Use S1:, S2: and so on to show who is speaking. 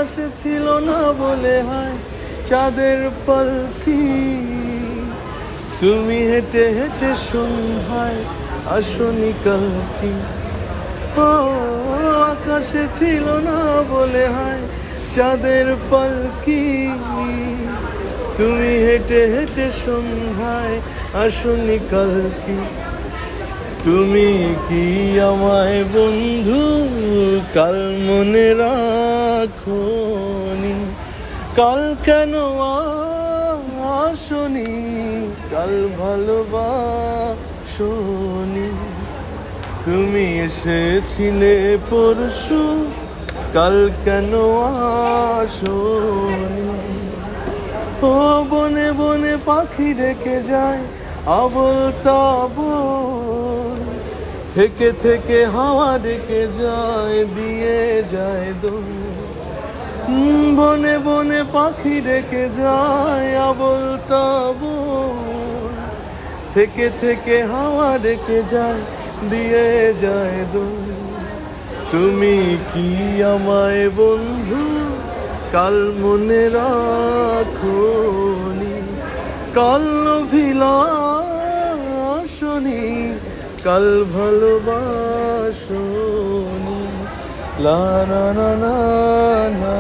S1: আকাশে ছিল না বলে হায় চাঁদের পালকি, তুমি হেঁটে হেঁটে সন্ধ্যায় আসনি কালকি। ও আকাশে ছিল না বলে হায় চাঁদের পালকি, তুমি হেঁটে হেঁটে সন্ধ্যায় আসনি কালকি। তুমি কি আমায় বন্ধু কাল মনে রাখোনি? কাল কেন আসনি? কাল ভালোবাসোনি? তুমি এসেছিলে পরশু, কাল কেন আসনি? ও বনে বনে পাখি ডেকে যায় আবল তাবল, থেকে থেকে হাওয়া ডেকে যায় দিয়ে যায় দোল। বনে বনে পাখি ডেকে যায় আবল তাবল, থেকে থেকে হাওয়া ডেকে যায় দিয়ে যায় দোল। তুমি কি আমায় বন্ধু কাল মনে রাখোনি? কাল অভিলাষনি, কাল ভালোবাসোনি। লা না না না না।